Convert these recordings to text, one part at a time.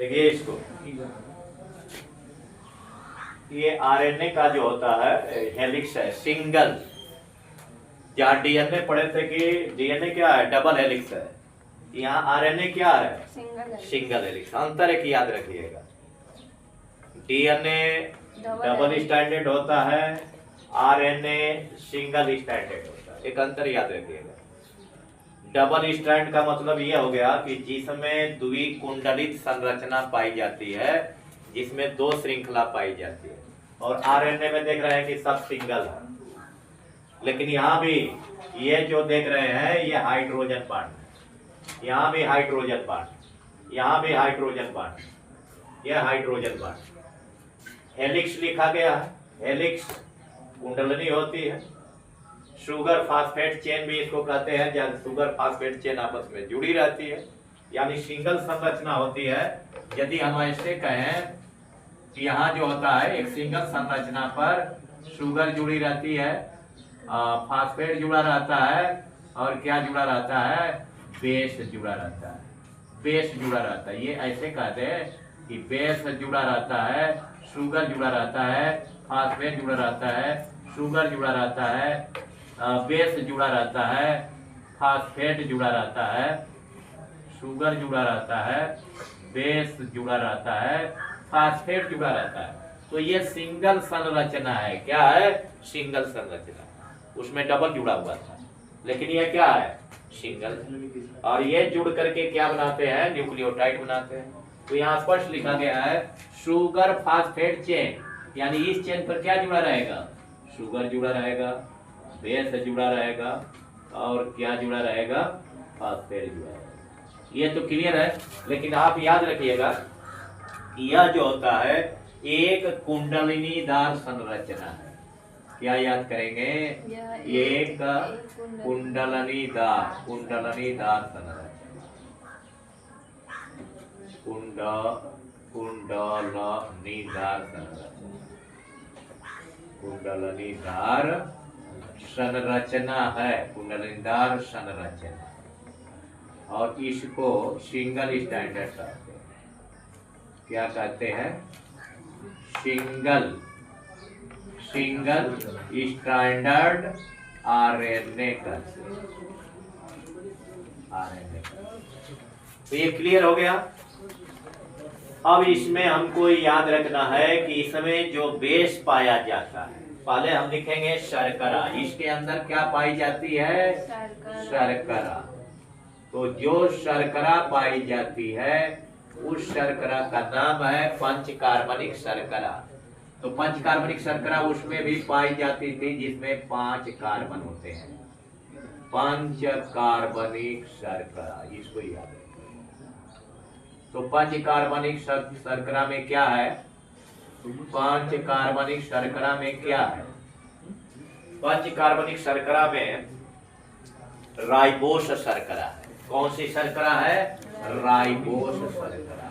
देखिए इसको, ये आरएनए का जो होता है हेलिक्स है सिंगल। जहाँ डीएनए पढ़े थे कि डीएनए क्या है, डबल हेलिक्स है, यहाँ आरएनए क्या है, सिंगल हेलिक्स। अंतर एक याद रखिएगा, डीएनए डबल स्टैंडर्ड होता है, आरएनए सिंगल स्टैंडर्ड होता है। एक अंतर याद रखिएगा। डबल स्ट्रैंड का मतलब यह हो गया कि जिसमें द्विकुंडलित संरचना पाई जाती है, जिसमें दो श्रृंखला पाई जाती है, और आरएनए में देख रहे हैं कि सब सिंगल है। लेकिन यहाँ भी ये जो देख रहे हैं ये हाइड्रोजन बॉन्ड है, यहाँ भी हाइड्रोजन बॉन्ड, यहाँ भी हाइड्रोजन बॉन्ड, यह हाइड्रोजन बॉन्ड। हेलिक्स लिखा गया है, हेलिक्स कुंडलनी होती है। शुगर फास्फेट चेन भी इसको कहते हैं, जब शुगर फास्फेट चेन आपस में जुड़ी रहती है, यानी सिंगल संरचना होती है। यदि हम ऐसे कहें कि यहाँ जो होता है एक सिंगल संरचना पर शुगर जुड़ी रहती है, फास्फेट जुड़ा रहता है, और क्या जुड़ा रहता है, बेस जुड़ा रहता है, बेस जुड़ा रहता है। ये ऐसे कहते हैं कि बेस जुड़ा रहता है, शुगर जुड़ा रहता है, फास्फेट जुड़ा रहता है, शुगर जुड़ा रहता है, बेस जुड़ा रहता है, फास्फेट जुड़ा रहता है, शुगर जुड़ा रहता है, बेस जुड़ा रहता है, फास्फेट जुड़ा रहता है। तो ये सिंगल संरचना है। क्या है, सिंगल संरचना। उसमें डबल जुड़ा हुआ था, लेकिन ये क्या है, सिंगल। और ये जुड़ करके क्या बनाते हैं, न्यूक्लियोटाइड बनाते हैं। तो यहाँ स्पष्ट लिखा गया है शुगर फास्फेट चेन, यानी इस चेन पर क्या जुड़ा रहेगा, शुगर जुड़ा रहेगा, बेस जुड़ा रहेगा, और क्या जुड़ा रहेगा, फास्फेट जुड़ा रहेगा। ये तो क्लियर है। लेकिन आप याद रखिएगा, यह जो होता है एक कुंडलिनीदार संरचना है। क्या याद करेंगे, एक कुंडलनीदार संरचना, कुंडलनीदार संरचना है, कुंडलनीदार संरचना। और इसको सिंगल स्टैंडर्ड कहते हैं। क्या कहते हैं, सिंगल स्टैंडर्ड आरएनए कहते हैं, आरएनए। तो ये क्लियर हो गया। अब इसमें हमको याद रखना है कि इसमें जो बेस पाया जाता है, पहले हम लिखेंगे शर्करा। इसके अंदर क्या पाई जाती है, शर्करा। तो जो शर्करा पाई जाती है उस शर्करा का नाम है पंचकार्बनिक शर्करा। तो पंचकार्बनिक शर्करा उसमें भी पाई जाती थी जिसमें 5 कार्बन होते हैं, पंचकार्बनिक शर्करा, इसको याद रखिए। तो पंचकार्बनिक शर्करा में क्या है, पंचकार्बनिक शर्करा में क्या है, पंचकार्बनिक शर्करा में राइबोस शर्करा है। कौन सी शर्करा है, राइबोस शर्करा,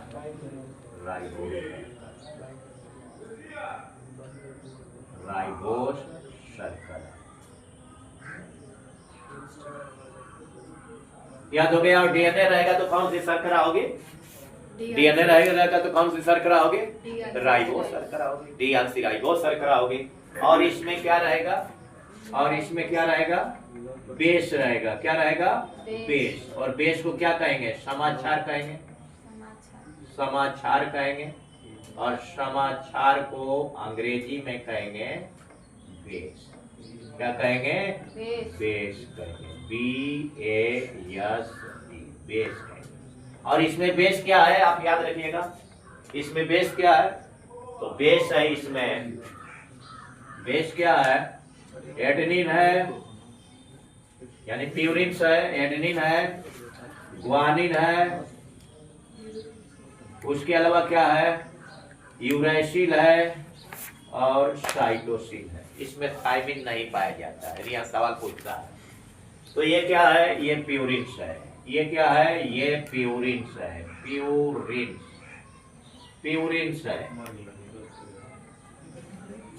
राइबोस शर्करा। याद हो गया। और डीएनए रहेगा तो कौन सी शर्करा होगी, डीएनए रहेगा तो कौन सी शर्करा होगी, राइबोस शर्करा होगी, डीऑक्सी राइबोस शर्करा होगी। और इसमें क्या रहेगा, और इसमें क्या रहेगा, बेस रहेगा। क्या रहेगा, बेस। और बेस को क्या कहेंगे, समाचार कहेंगे, समाचार कहेंगे। और समाचार को अंग्रेजी में कहेंगे बेस। क्या कहेंगे, बेस कहेंगे, BAS, बेस कहेंगे। और इसमें बेस क्या है, आप याद रखिएगा, इसमें बेस क्या है, तो बेस है, इसमें बेस क्या है, एडेनिन है, यानी प्यूरिन है, एडेनिन है, ग्वानिन है, उसके अलावा क्या है, यूरेसिल है, और साइटोसिन है। इसमें थायमिन नहीं पाया जाता है, यहाँ सवाल पूछता है। तो ये क्या है, ये प्यूरिन्स है। ये क्या है, ये प्यूरिन्स है, प्यूरिन्स है।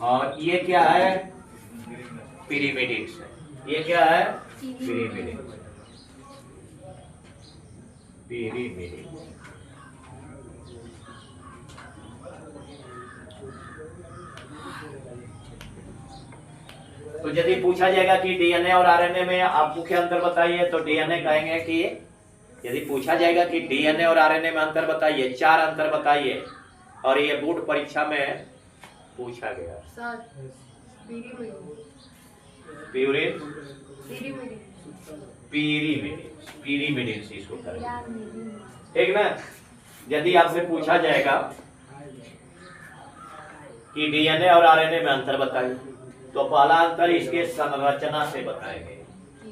और ये क्या है, पिरिमिडिन्स है। ये क्या है, पिरिमिडिन्स, तो यदि पूछा जाएगा कि डीएनए और आरएनए में आप मुख्य अंतर बताइए, तो डीएनए कहेंगे कि, यदि पूछा जाएगा कि डीएनए और आरएनए में अंतर बताइए, 4 अंतर बताइए, और ये बोर्ड परीक्षा में पूछा गया। प्यूरिन, पीरीमिडिन इसको करेंगे, ठीक ना। यदि आपसे पूछा जाएगा कि डीएनए और आरएनए में अंतर बताइए, तो पहला अंतर इसके संरचना से बताएंगे,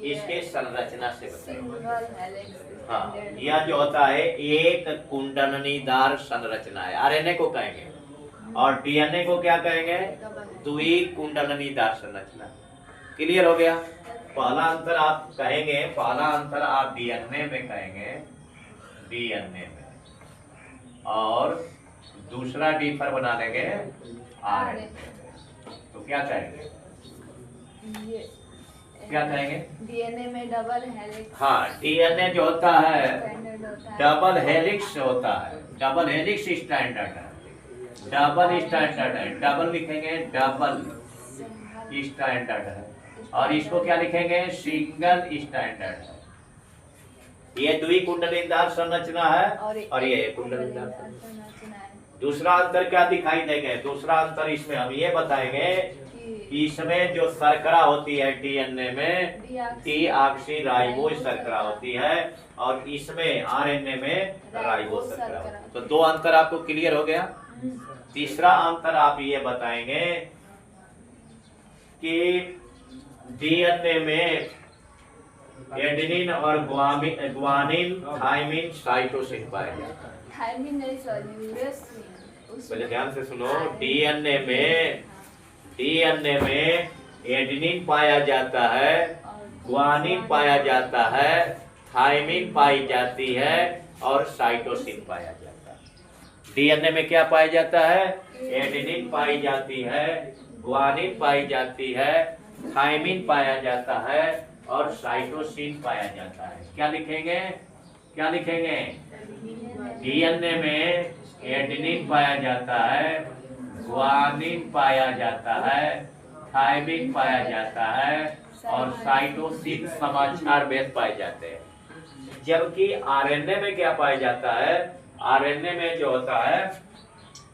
इसके संरचना से बताएंगे। हाँ, यह जो होता है एक कुंडलीदार संरचना है, आरएनए को कहेंगे, और डीएनए को क्या कहेंगे, द्विकुंडलीदार संरचना। क्लियर हो गया। पहला अंतर आप कहेंगे, पहला अंतर आप डीएनए में कहेंगे, डीएनए में, और दूसरा डीफर बना लेंगे आरएनए। तो क्या कहेंगे, क्या कहेंगे, डीएनए में डबल हेलिक्स। हाँ, डीएनए जो होता है डबल हेलिक्स होता है, डबल हेलिक्स स्टैंडर्ड है, डबल स्टैंडर्ड है, डबल लिखेंगे, डबल स्टैंडर्ड है, और इसको क्या लिखेंगे, सिंगल स्टैंडर्ड है। ये द्विकुंडलीदार संरचना है और ये कुंडलीदार संरचना है। दूसरा अंतर क्या दिखाई देंगे, दूसरा अंतर इसमें हम ये बताएंगे कि इसमें जो शर्करा होती है डीएनए में डीऑक्सीराइबोज शर्करा होती है, और इसमें आरएनए में राइबोज शर्करा। तो 2 अंतर आपको क्लियर हो गया। तीसरा अंतर आप ये बताएंगे कि डीएनए में एडेनिन और ग्वानिन, थाइमिन, साइटोसिन पाया जाता है। थाइमिन नहीं, सॉरी, पहले ध्यान से सुनो। डीएनए में एडेनिन पाया जाता है, ग्वानिन पाया जाता है, थाइमिन पाई जाती है, और साइटोसिन पाया जाता है। डीएनए में क्या पाया जाता है, एडेनिन पाई जाती है, ग्वानिन पाई जाती है, थाइमिन पाया जाता है, और साइटोसिन पाया जाता है। क्या लिखेंगे, क्या लिखेंगे, डीएनए में एडेनिन पाया जाता है, ग्वानिन पाया जाता है, थाइमिन पाया जाता है, और साइटोसिन समाचार भेद पाए जाते हैं। जबकि आरएनए में क्या पाया जाता है, आरएनए में जो होता है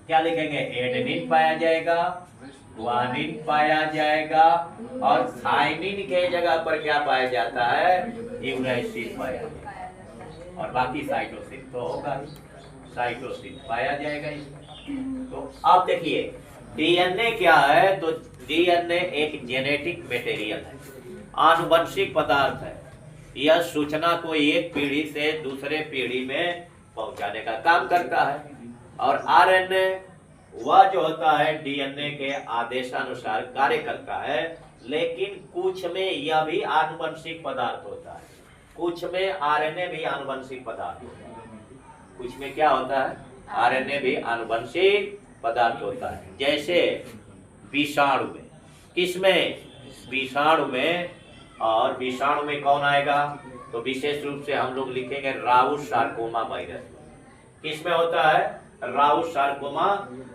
क्या लिखेंगे, एडेनिन पाया जाएगा, ग्वानिन पाया जाएगा, और थाइमिन के जगह पर क्या पाया जाता है, यूरेसिल पाया जाएगा, और बाकी साइटोसिन तो होगा, साइटोसिन पाया जाएगा। तो अब देखिए डीएनए क्या है, तो डीएनए एक जेनेटिक मटेरियल है, आनुवंशिक पदार्थ है। यह सूचना को एक पीढ़ी से दूसरे पीढ़ी में पहुंचाने का काम करता है, और आरएनए वह जो होता है डीएनए के आदेशानुसार कार्य करता है। लेकिन कुछ में यह भी आनुवंशिक पदार्थ होता है, कुछ में आरएनए भी आनुवंशिक पदार्थ होता है। कुछ में क्या होता है, आरएनए भी आनुवंशिक पदार्थ होता है। जैसे विषाणु में, किसमें, विषाणु में, और विषाणु में कौन आएगा, तो विशेष रूप से हम लोग लिखेंगे राउथ सार्कोमा वायरस। किसमें होता है, राउथ सार्कोमा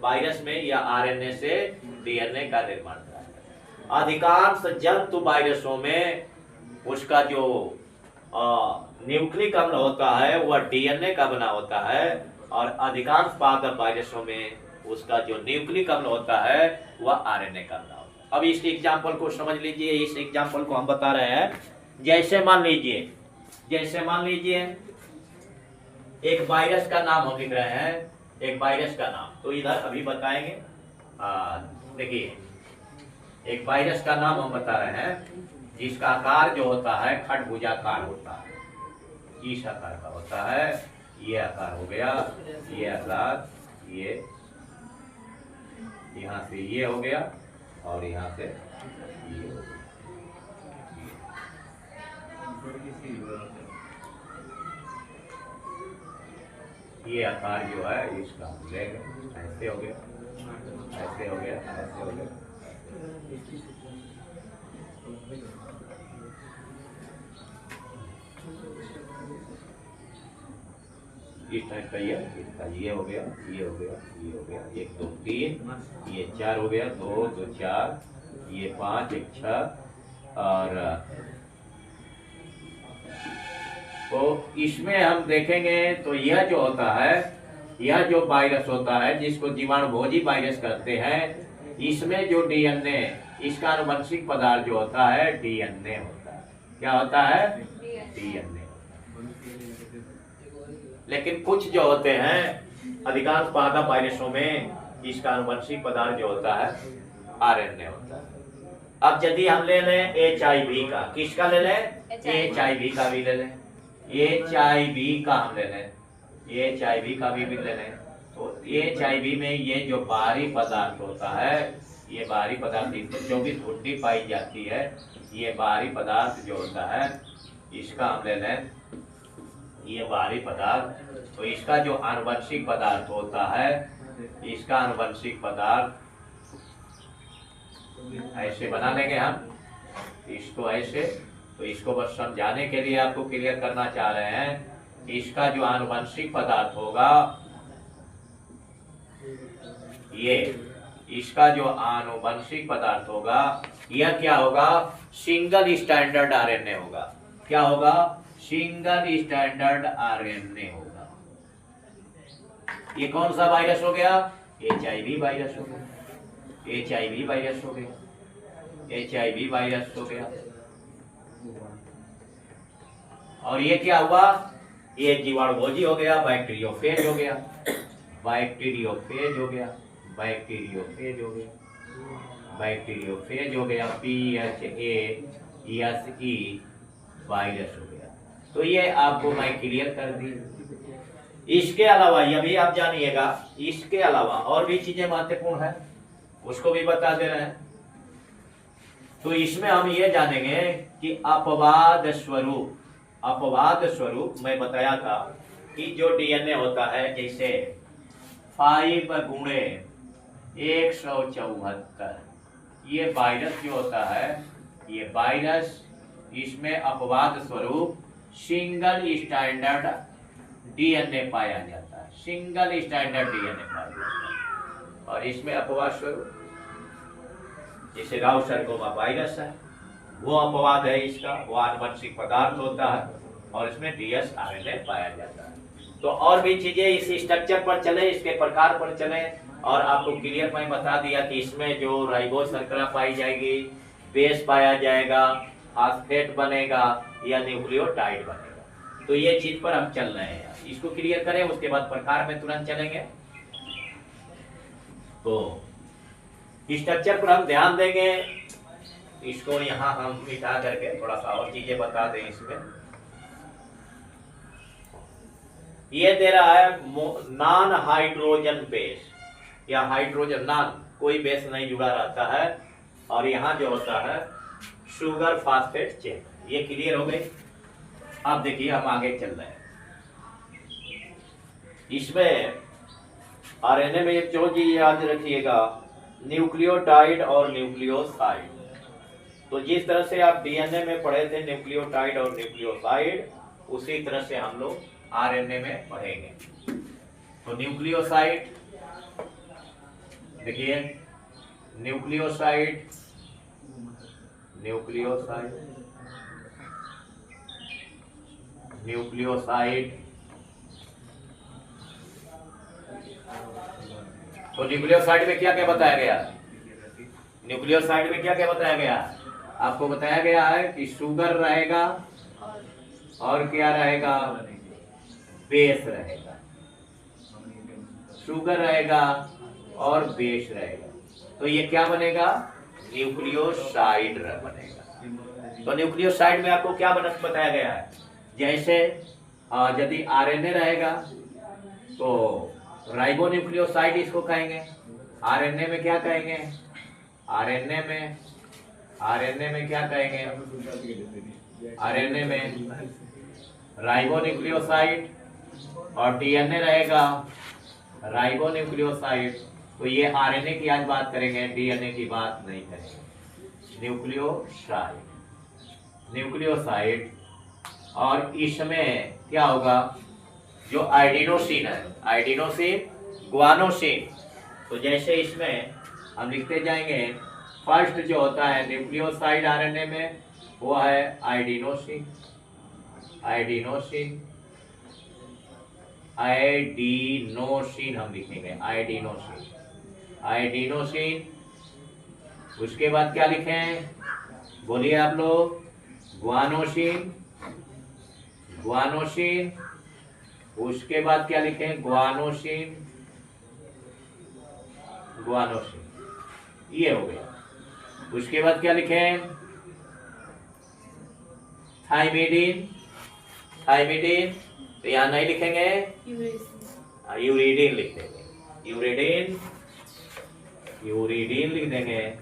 वायरस में या आरएनए से डीएनए का निर्माण होता है। अधिकांश जंतु वायरसों में उसका जो न्यूक्लिक अम्ल होता है वह डीएनए का बना होता है, और अधिकांश पादप वायरसों में उसका जो न्यूक्लिक अम्ल होता है वह आरएनए का बना होता है। अब इस एग्जाम्पल को समझ लीजिए, इस एग्जाम्पल को हम बता रहे हैं। जैसे मान लीजिए एक वायरस का नाम हम लिख रहे हैं, एक वायरस का नाम, तो इधर अभी बताएंगे। देखिए एक वायरस का नाम हम बता रहे हैं जिसका आकार जो होता है खडभुजाकार होता है, इस आकार का होता है। ये आकार हो गया, ये आकार, ये यहाँ से ये हो गया, और यहाँ से ये हो गया। ये आकार जो है इसका ऐसे हो गया, ऐसे हो गया, ऐसे हो गया। इस टाइप का इसका ये हो गया, ये हो गया, ये हो गया, 1 2 3, ये 4 हो गया, 2 2 4, ये 5 एक 6 और तो इसमें हम देखेंगे तो यह जो होता है, यह जो वायरस होता है जिसको जीवाणुभोजी वायरस कहते हैं, इसमें जो डीएनए, इसका आनुवंशिक पदार्थ जो होता है डीएनए होता है। क्या होता है? डीएनए। लेकिन कुछ जो होते हैं, अधिकांश पादप वायरसों में इसका आनुवंशिक पदार्थ जो होता है आरएनए होता है। अब यदि हम ले लें HIV का, किसका ले लें? HIV का भी ले लें, HIV का हम ले लें, HIV का भी ले लें। तो HIV में ये जो बाहरी पदार्थ होता है, ये बाहरी पदार्थ जो भी त्रुटि पाई जाती है, ये बाहरी पदार्थ जो होता है इसका हम ले लें, ये बाहरी पदार्थ। तो इसका जो आनुवंशिक पदार्थ होता है, इसका आनुवंशिक पदार्थ ऐसे बना लेंगे हम, इसको ऐसे। तो इसको बस समझाने के लिए आपको क्लियर करना चाह रहे हैं कि इसका जो आनुवंशिक पदार्थ होगा, ये इसका जो आनुवंशिक पदार्थ होगा, यह क्या होगा? सिंगल स्टैंडर्ड आरएनए होगा। क्या होगा? सिंगल स्टैंडर्ड आरएनए होगा। ये कौन सा वायरस हो गया? HIV वायरस हो गया, HIV वायरस हो गया, HIV वायरस हो गया। और ये क्या हुआ? ये जीवाणुभोजी हो गया, बैक्टीरियोफेज हो गया, बैक्टीरियोफेज हो गया, बैक्टीरियोफेज हो गया, बैक्टीरियोफेज हो गया, PHASE वायरस हो गया। तो ये आपको मैं क्लियर कर दी। इसके अलावा ये भी आप जानिएगा, इसके अलावा और भी चीजें महत्वपूर्ण है, उसको भी बता दे रहे हैं। तो इसमें हम ये जानेंगे कि अपवाद स्वरूप, अपवाद स्वरूप मैं बताया था कि जो डीएनए होता है, जैसे 5 गुणे 174, ये वायरस जो होता है, ये वायरस, इसमें अपवाद स्वरूप सिंगल स्टैंडर्ड डीएनए पाया जाता है, सिंगल स्टैंडर्ड डीएनए पाया जाता है। और इसमें अपवाद स्वरूप जैसे राउसर्कोमा वायरस है, वो अपवाद है इसका, वो आनुवंशिक पदार्थ होता है और इसमें DS RNA पाया जाता है। तो और भी चीजें इस स्ट्रक्चर पर चले, इसके प्रकार पर चले, और आपको क्लियर मैं बता दिया कि इसमें जो राइबोज शर्करा पाई जाएगी, बेस पाया जाएगा, फास्फेट बनेगा या न्यूक्लियोटाइड बनेगा। तो ये चीज पर हम चल रहे हैं, इसको क्लियर करें, उसके बाद प्रकार में तुरंत चलेंगे। तो स्ट्रक्चर पर हम ध्यान देंगे, इसको यहाँ हम मिटा करके थोड़ा सा और चीजें बता दें। इसमें ये दे रहा है नॉन हाइड्रोजन बेस, या हाइड्रोजन नॉन, कोई बेस नहीं जुड़ा रहता है, और यहाँ जो होता है शुगर फास्फेट चेन। ये क्लियर हो गई। अब देखिए हम आगे चल रहे हैं। इसमें आरएनए में एक जो चीज याद रखिएगा, न्यूक्लियोटाइड और न्यूक्लियोसाइड। तो जिस तरह से आप डीएनए में पढ़े थे न्यूक्लियोटाइड और न्यूक्लियोसाइड, उसी तरह से हम लोग आरएनए में पढ़ेंगे। तो न्यूक्लियोसाइड देखिए, न्यूक्लियोसाइड, न्यूक्लियोसाइड, न्यूक्लियोसाइड। तो न्यूक्लियोसाइड में क्या क्या बताया गया? न्यूक्लियोसाइड में क्या क्या बताया गया? आपको बताया गया है कि शुगर रहेगा और क्या रहेगा? बेस रहेगा। शुगर रहेगा और बेस रहेगा। तो ये क्या बनेगा? न्यूक्लियोसाइड बनेगा। तो न्यूक्लियोसाइड में आपको क्या बताया गया है? जैसे यदि आरएनए रहेगा तो राइबोन्यूक्लियोसाइड इसको कहेंगे। आरएनए में क्या कहेंगे? आरएनए में क्या कहेंगे? आरएनए में राइबोन्यूक्लियोसाइड, और डीएनए रहेगा राइबोन्यूक्लियोसाइड। तो ये आरएनए की आज बात करेंगे, डीएनए की बात नहीं करेंगे। न्यूक्लियोसाइड। और इसमें क्या होगा? जो आइडिनोसिन है, आइडिनोसिन, ग्वानोसिन। तो जैसे इसमें हम लिखते जाएंगे फर्स्ट जो होता है न्यूक्लियोसाइड आरएनए में वो है आइडिनोसिन। आइडिनोसिन आइडिनोसिन हम लिखेंगे, आइडिनोसिन आइडिनोसिन। उसके बाद क्या लिखें, बोलिए आप लोग, ग्वानोसिन ग्वानोसिन। उसके बाद क्या लिखें, ग्वानोसिन ग्वानोसिन, ये हो गया। उसके बाद क्या लिखें, थाइमिडीन थाइमिडीन। तो यहां नहीं लिखेंगे, यूरिडीन लिख देंगे, यूरिडीन यूरिडीन लिख देंगे।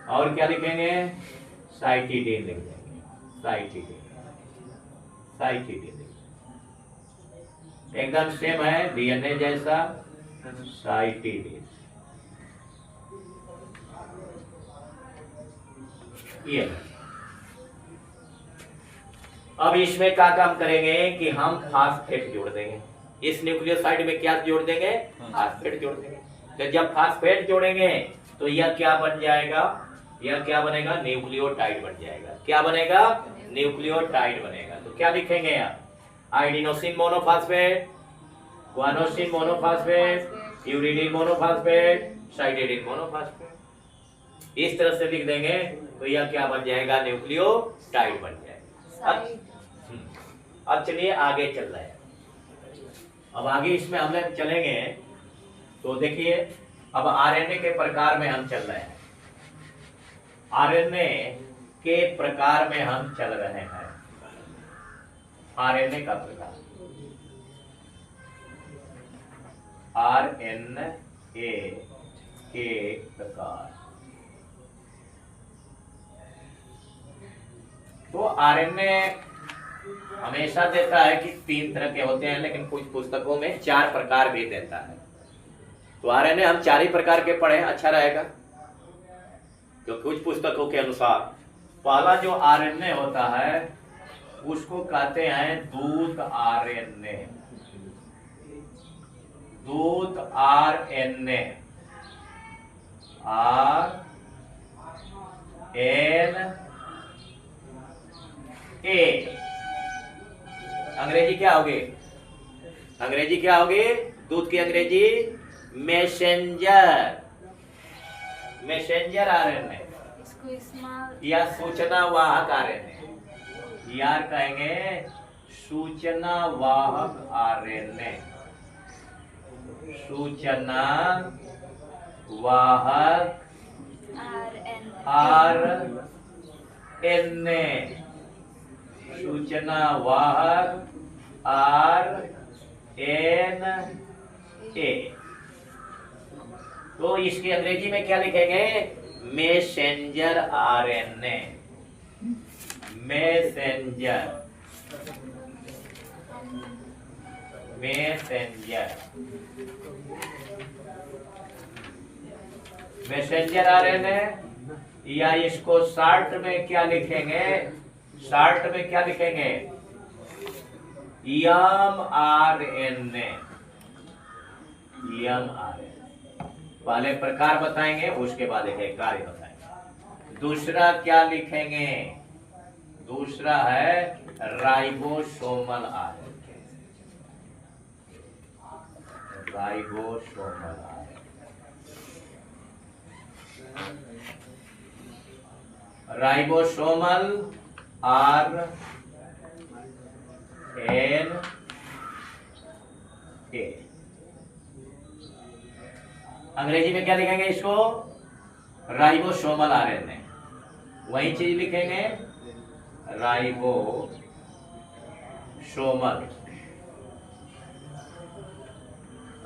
और क्या लिखेंगे, साइटिडीन लिख देंगे, साइटिडीन साइटिडीन। एकदम सेम है डीएनए जैसा, साइटिडीन। ये अब इसमें क्या काम करेंगे कि हम फास्फेट जोड़ देंगे। इस न्यूक्लियोसाइड में क्या जोड़ देंगे, फास्फेट जोड़ देंगे। तो जब फास्फेट जोड़ेंगे तो यह क्या बन जाएगा, यह क्या बनेगा, न्यूक्लियोटाइड बन जाएगा। क्या बनेगा, न्यूक्लियोटाइड बनेगा। तो क्या लिखेंगे यहाँ, adenosine monophosphate, guanosine monophosphate, uridine monophosphate, cytidine monophosphate. इस तरह से लिख देंगे तो यह क्या बन जाएगा, न्यूक्लियोटाइड बन जाएगा। अब चलिए आगे चल रहे हैं। अब आगे इसमें हम लोग चलेंगे तो देखिए, अब आरएनए के प्रकार में हम चल रहे हैं। आरएनए के प्रकार में हम चल रहे हैं। आरएनए का प्रकार, आरएनए के प्रकार। तो आरएनए हमेशा देता है कि 3 तरह के होते हैं, लेकिन कुछ पुस्तकों में 4 प्रकार भी देता है। तो आरएनए हम 4 ही प्रकार के पढ़े, अच्छा रहेगा। तो कुछ पुस्तकों के अनुसार पहला जो आरएनए होता है उसको कहते हैं दूत आरएनए। दूत आरएनए, RNA। अंग्रेजी क्या होगी, अंग्रेजी क्या होगी, दूत की अंग्रेजी मैसेंजर, मैसेंजर आरएनए या सूचना वाहक आरएनए। यार कहेंगे सूचना वाहक आरएनए, सूचना वाहक आरएनए, सूचना वाहक आरएनए। तो इसकी अंग्रेजी में क्या लिखेंगे, messenger RNA, messenger messenger messenger RNA. या इसको शॉर्ट में क्या लिखेंगे, शॉर्ट में क्या लिखेंगे, एमआरएनए, एमआरएनए। पहले प्रकार बताएंगे, उसके बाद एक कार्य बताएंगे। दूसरा क्या लिखेंगे, दूसरा है ribosomal RNA, ribosomal RNA, ribosomal RNA. अंग्रेजी में क्या लिखेंगे इसको, राइबोसोमल आरएनए। वही चीज लिखेंगे ribosomal,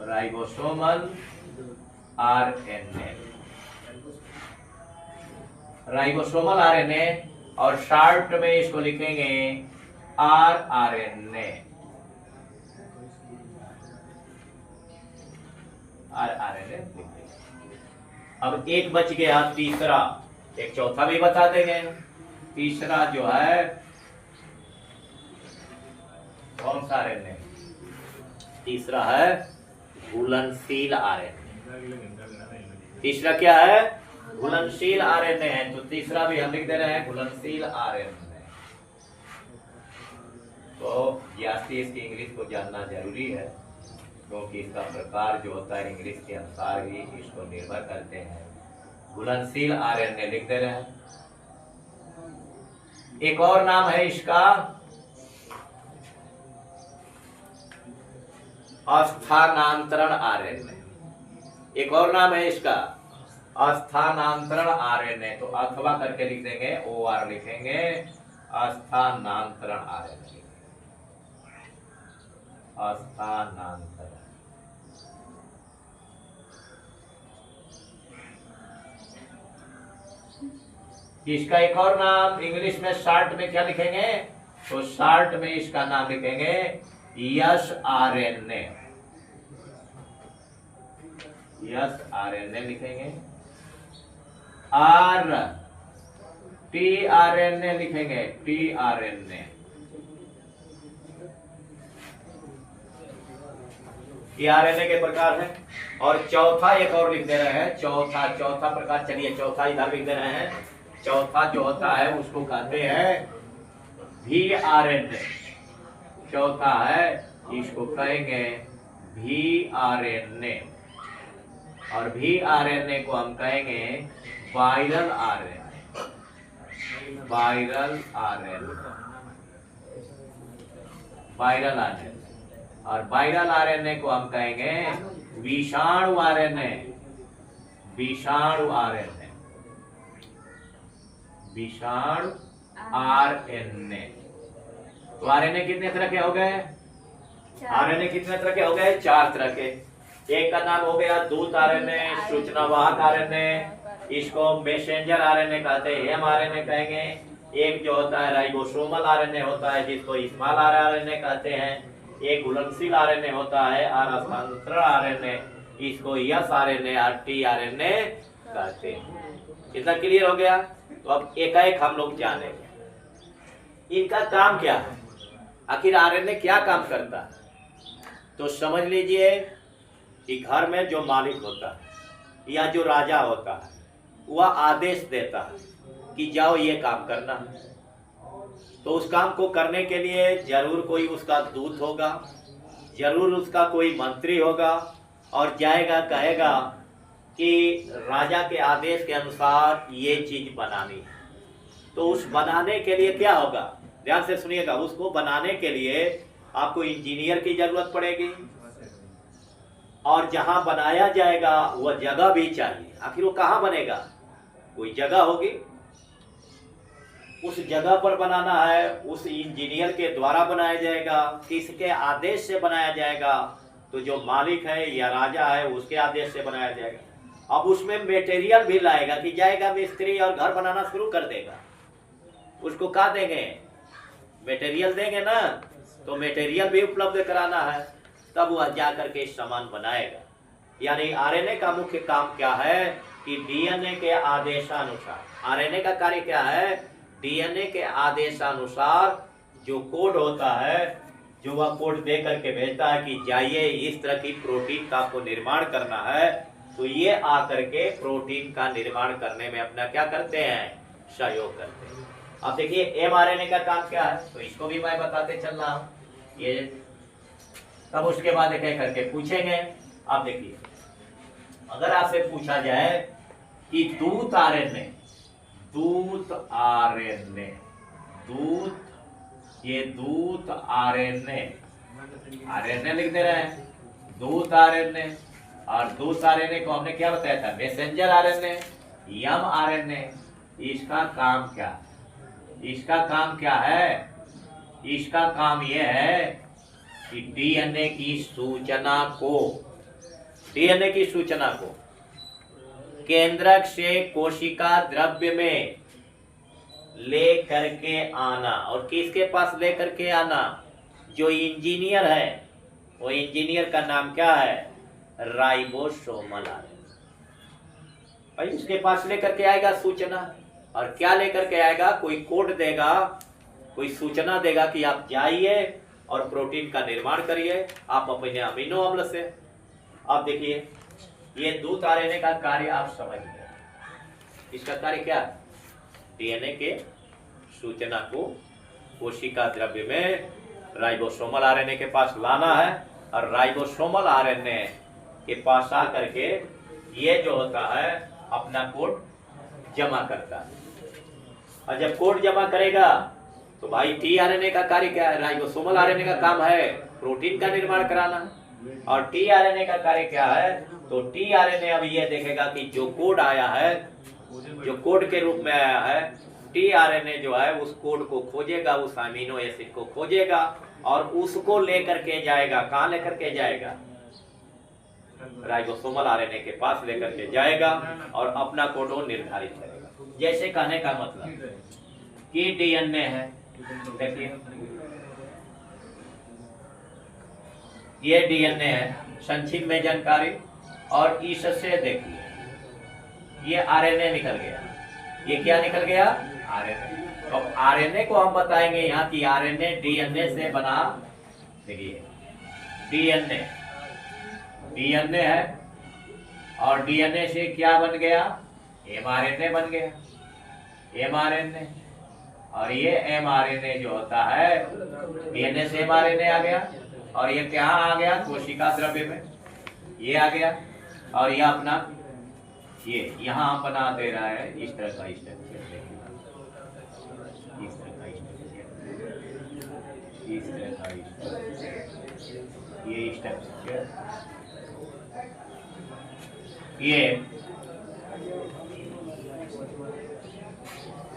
ribosomal RNA, ribosomal RNA. और शॉर्ट में इसको लिखेंगे आरआरएनए, आरआरएनए। अब एक बच गया तीसरा, एक चौथा भी बता देंगे। तीसरा जो है कौन सा आरएनए, तीसरा है घुलनशील आरएनए। तीसरा क्या है, घुलनशील आरएनए है, तो तीसरा भी हम लिख दे रहे हैं घुलनशील आरएनए। तो जास्ती इसकी इंग्लिश को जानना जरूरी है, क्योंकि इसका प्रकार जो होता है इंग्लिश के अनुसार ही इसको निर्भर करते हैं। घुलनशील आरएनए लिख दे रहे हैं। एक और नाम है इसका अस्थानांतरण आरएनए। एक और नाम है इसका अस्थानांतरण आरएनए। तो अथवा करके लिख देंगे, OR लिखेंगे, अस्थानांतरण आरएनए, अस्थानांतरण। इसका एक और नाम इंग्लिश में शॉर्ट में क्या लिखेंगे, तो शॉर्ट में इसका नाम लिखेंगे SRNA, SRNA लिखेंगे। tRNA लिखेंगे, tRNA। ये आरएनए के प्रकार है। और चौथा एक और लिख दे रहे हैं, चौथा प्रकार। चलिए चौथा इधर लिख दे रहे हैं। चौथा जो होता है उसको कहते हैं VRNA। चौथा है, इसको कहेंगे VRNA। और VRNA को हम कहेंगे viral RNA, viral RNA, viral RNA. और वायरल आरएनए को हम कहेंगे विषाणु आरएनए, विषाणु आरएनए, विषाणु आरएनए। तो आरएनए कितने तरह के हो गए, आरएनए कितने तरह के हो गए, 4 तरह के। एक का नाम हो गया दूत आरएनए, सूचनावाहक आरएनए, इसको मैसेंजर आरएनए कहते हैं, mRNA कहेंगे। एक जो होता है राइबोसोमल आरएनए होता है, जिसको स्मॉल आरएनए कहते हैं। एक घुलनशील आरएनए होता है और हस्तांतरण आरएनए, इसको SRNA और tRNA कहते हैं। इतना क्लियर हो गया। तो अब एक हम लोग जानेंगे इनका काम क्या है, आखिर आरएनए क्या काम करता है। तो समझ लीजिए कि घर में जो मालिक होता है या जो राजा होता है, वह आदेश देता है कि जाओ ये काम करना है। तो उस काम को करने के लिए जरूर कोई उसका दूत होगा, जरूर उसका कोई मंत्री होगा, और जाएगा कहेगा कि राजा के आदेश के अनुसार ये चीज बनानी है। तो उस बनाने के लिए क्या होगा, ध्यान से सुनिएगा। उसको बनाने के लिए आपको इंजीनियर की जरूरत पड़ेगी, और जहां बनाया जाएगा वह जगह भी चाहिए। आखिर वो कहाँ बनेगा, कोई जगह होगी, उस जगह पर बनाना है, उस इंजीनियर के द्वारा बनाया जाएगा, किसके आदेश से बनाया जाएगा, तो जो मालिक है या राजा है उसके आदेश से बनाया जाएगा। अब उसमें मटेरियल भी लाएगा कि जाएगा मिस्त्री और घर बनाना शुरू कर देगा, उसको कहा देंगे मटेरियल देंगे ना, तो मटेरियल भी उपलब्ध कराना है, तब वह जाकर के सामान बनाएगा। यानी आरएनए का मुख्य काम क्या है कि डीएनए के आदेशानुसार, आरएनए का कार्य क्या है, डीएनए के आदेशानुसार जो कोड होता है, जो वह कोड दे करके भेजता है कि जाइए इस तरह की प्रोटीन का आपको निर्माण करना है, तो ये आकर के प्रोटीन का निर्माण करने में अपना क्या करते हैं, सहयोग करते हैं। अब देखिए एमआरएनए का काम क्या है, तो इसको भी मैं बताते चल रहा हूं। ये तब उसके बाद कह करके पूछेंगे। आप देखिए, अगर आपसे पूछा जाए कि दूत आरएनए, दूत आरएनए, दूत, ये दूत आरएनए, आरएनए लिख दे रहे हैं, दूत आरएनए। और दूत आरएनए को हमने क्या बताया था, मैसेंजर आरएनए, mRNA। इसका काम क्या, इसका काम क्या है, इसका काम यह है कि डीएनए की सूचना को, डीएनए की सूचना को केंद्रक से कोशिका द्रव्य में ले करके आना। और किसके पास ले करके आना, जो इंजीनियर है, वो इंजीनियर का नाम क्या है, राइबोसोमल आरएनए। भाई उसके पास लेकर के आएगा सूचना, और क्या लेकर के आएगा, कोई कोड देगा, कोई सूचना देगा कि आप जाइए और प्रोटीन का निर्माण करिए आप अपने अमीनो अम्ल से। आप देखिए ये दूत आरएनए का कार्य आप समझ गए। इसका कार्य क्या है? डीएनए के सूचना को कोशिका द्रव्य में राइबोसोमल आरएनए के पास लाना है और राइबोसोमल आरएनए के पास आकर के ये जो होता है अपना कोड जमा करता है। और जब कोड जमा करेगा तो भाई टीआरएनए का कार्य क्या है? राइबोसोमल आरएनए का काम है प्रोटीन का निर्माण कराना। और टीआरएनए का कार्य क्या है? तो टीआरएनए अब ये देखेगा कि जो कोड आया है, जो कोड के रूप में आया है, टीआरएनए जो है उस कोड को खोजेगा, उस अमीनो एसिड को खोजेगा और उसको लेकर के जाएगा। कहाँ लेकर के जाएगा? राइबोसोमल आरएनए के पास लेकर के जाएगा और अपना कोडोन निर्धारित करेगा। जैसे कहने का मतलब कि डीएनए है, देखिए ये डीएनए है, संक्षिप्त में जानकारी। और इससे देखिए ये आरएनए निकल गया। ये क्या निकल गया? आरएनए। तो आरएनए को हम बताएंगे यहाँ कि आरएनए डीएनए से बना। देखिए डीएनए है और डीएनए से क्या बन गया? एमआरएनए बन गया, एमआरएनए। और ये एमआरएनए जो होता है डीएनए से एमआरएनए आ गया और ये क्या आ गया? कोशिका द्रव्य में ये आ गया। और ये अपना ये यहाँ बना दे रहा है इस तरह का स्ट्रक्चर, इस तरह का ये स्ट्रक्चर,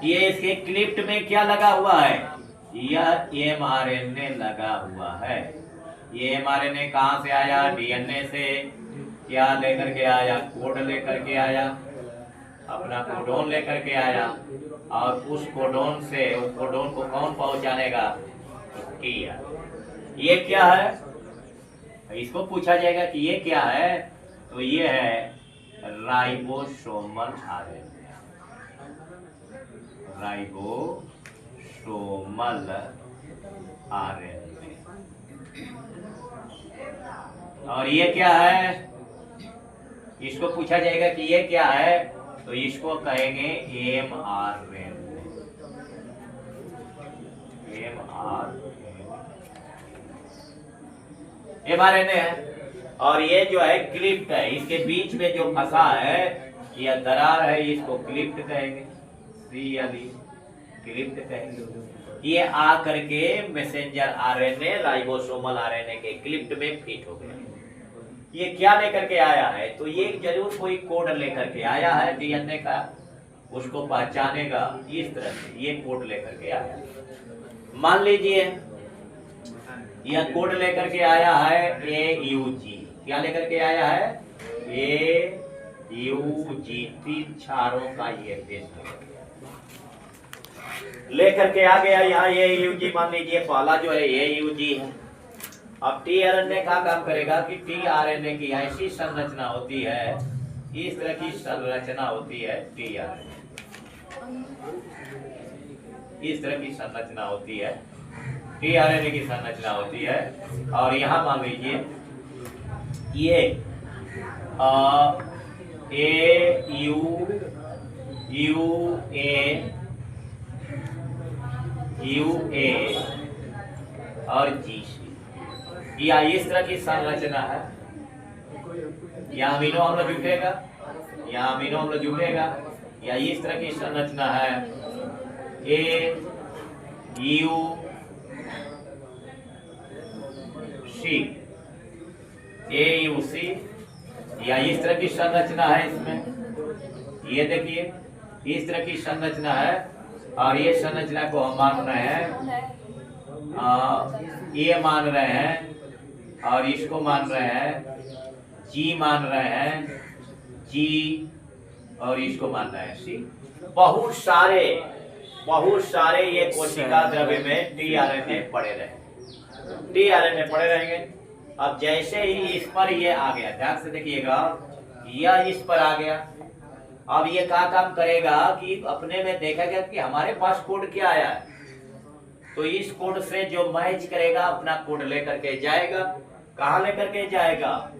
ये इसके क्लिप्ट में क्या लगा हुआ है? यह एमआरएनए लगा हुआ है। ये एमआरएनए कहाँ से आया? डीएनए से। क्या लेकर के आया? कोड लेकर के आया, अपना कोडोन लेकर के आया। और उस कोडोन से उस कोडोन को कौन पहुंचानेगा? टीआर। ये क्या है? इसको पूछा जाएगा कि ये क्या है, तो ये है राइबोसोमल आरएनए। Ribosomal RNA. और ये क्या है? इसको पूछा जाएगा कि ये क्या है, तो इसको कहेंगे एमआरएनए। एमआरएनए है। और ये जो है क्लिप्ट है, इसके बीच में जो फंसा है यह दरार है, इसको क्लिप्ट कहेंगे, क्लिप्ट कहेंगे। ये आ करके मैसेंजर आरएनए राइबोसोमल आरएनए के क्लिप्ट में फिट हो गया। ये क्या लेकर के आया है? तो ये जरूर कोई कोड लेकर के आया है डीएनए का, उसको पहचानेगा इस तरह से। ये कोड लेकर के आया, मान लीजिए यह कोड लेकर के आया है AUG। क्या लेकर के आया है? AUG। 3 क्षारों का ये बेस लेकर के आ गया यहाँ AUG। मान लीजिए पहला जो है AUG है। अब टीआरएनए का काम करेगा कि टीआरएनए की ऐसी संरचना होती है, इस तरह की संरचना होती है टीआरएनए, इस तरह की संरचना होती है टीआरएनए की संरचना होती है। और यहाँ मान लीजिए ये UA और GC, या इस तरह की संरचना है। यहाँ अमीनो अम्ल जुटेगा, यहाँ अमीनो अम्ल जुटेगा, या इस तरह की संरचना है AUC, या इस तरह की संरचना है इसमें। ये देखिए इस तरह की संरचना है। और ये संरचना को हम मान रहे हैं, ये मान रहे हैं और इसको मान रहे हैं G, मान रहे हैं G और इसको मान रहे हैं C। बहुत सारे ये कोशिका द्रव्य में टीआरएनए पड़े रहेंगे। अब जैसे ही इस पर ये आ गया, ध्यान से देखिएगा, यह इस पर आ गया। अब ये क्या काम करेगा कि अपने में देखेगा कि हमारे पास कोड क्या आया है, तो इस कोड से जो मैच करेगा अपना कोड लेकर के जाएगा। कहाँ लेकर के जाएगा?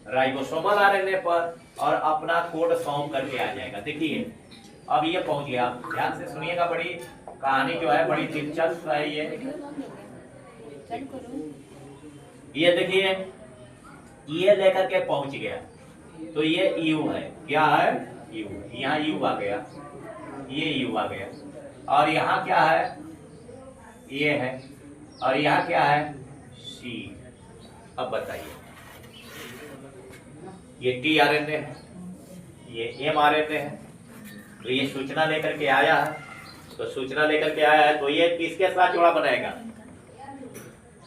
राइबोसोमल आरएनए पर, और अपना कोड सौंप करके आ जाएगा। देखिए अब ये पहुंच गया, ध्यान से सुनिएगा, बड़ी कहानी जो है बड़ी दिलचस्प है ये। ये देखिए, ये लेकर के पहुंच गया, तो ये यू है, क्या है, यू, यहाँ यू आ गया, ये यू आ गया, और यहाँ क्या है, ये है, और यहाँ क्या है, सी। अब बताइए, ये टी आर एन ए है, ये एम आर एन ए है, तो ये सूचना लेकर के आया है, तो सूचना लेकर के आया है, तो ये किसके साथ जोड़ा बनाएगा,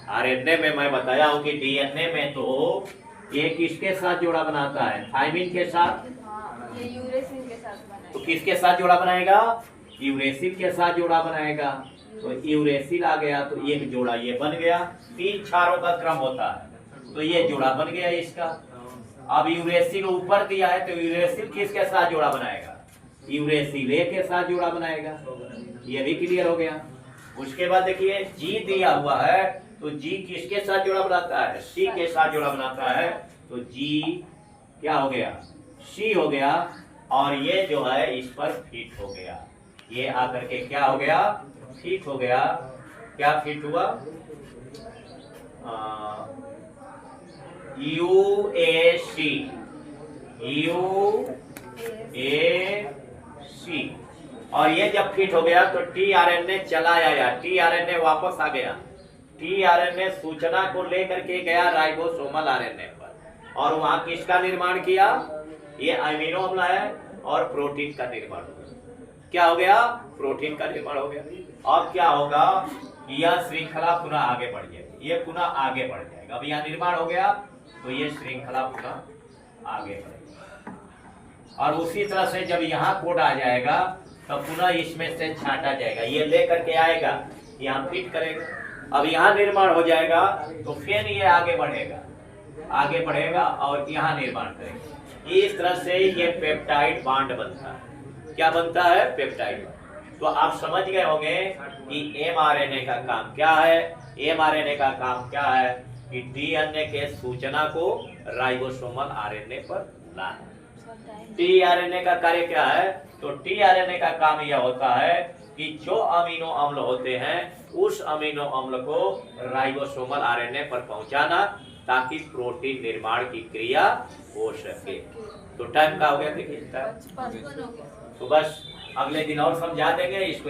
आरएनए में मैं बताया हूं कि डीएनए में तो ये किसके साथ जोड़ा बनाता है, थाइमिन के साथ, हाँ, ये यूरेसिल के साथ बनाएगा। तो किसके साथ जोड़ा बनाएगा, यूरेसिल के साथ जोड़ा बनाएगा, तो यूरेसिल आ गया, तो एक जोड़ा ये बन गया, 3 क्षारों का क्रम होता है, तो ये जोड़ा बन गया इसका। अब यूरेसिल ऊपर दिया है, तो यूरेसिल किसके साथ जोड़ा बनाएगा, यूरेसिल ए के साथ जोड़ा बनाएगा, ये भी क्लियर हो गया। उसके बाद देखिए जी दिया हुआ है, तो जी किसके साथ जोड़ा बनाता है, सी के साथ जोड़ा बनाता है, तो जी क्या हो गया, सी हो गया, और ये जो है इस पर फिट हो गया, ये आकर के क्या हो गया, फिट हो गया। क्या फिट हुआ, U A C, U A सी, और ये जब फिट हो गया तो टी आर एन ए चला आया, टी आर एन ए वापस आ गया, टी आर एन ए सूचना को लेकर के गया राइबोसोमल आर एन ए पर, और वहां किसका निर्माण किया, ये अमीनो अम्ल है, और प्रोटीन का निर्माण हो गया, क्या हो गया, प्रोटीन का निर्माण हो गया। अब क्या होगा, यह श्रृंखला पुनः आगे बढ़ जाएगी, ये पुनः आगे बढ़ जाएगा, अब यहाँ निर्माण हो गया, तो ये श्रृंखला पुनः आगे बढ़ेगी, और उसी तरह से जब यहाँ कोड आ जाएगा तो पुनः इसमें से छांटा जाएगा, ये लेकर के आएगा, यहाँ फिट करेगा, अब यहाँ निर्माण हो जाएगा, तो फिर ये आगे बढ़ेगा, आगे बढ़ेगा और यहाँ निर्माण करेगा। इस तरह से ये पेप्टाइड बॉन्ड बनता है, क्या बनता है, पेप्टाइड। तो आप समझ गए होंगे कि एमआरएनए का काम क्या है, एमआरएनए का काम क्या है, कि डीएनए के सूचना को राइबोसोमल आरएनए पर लाना। टीआरएनए का कार्य क्या है, तो टीआरएनए का काम यह होता है कि जो अमीनो अम्ल होते हैं उस अमीनो अम्ल को राइबोसोमल आरएनए पर पहुंचाना, ताकि प्रोटीन निर्माण की क्रिया हो सके। तो टाइम का हो गया, देखिए, बचपन हो गया। तो बस अगले दिन और समझा देंगे इसको।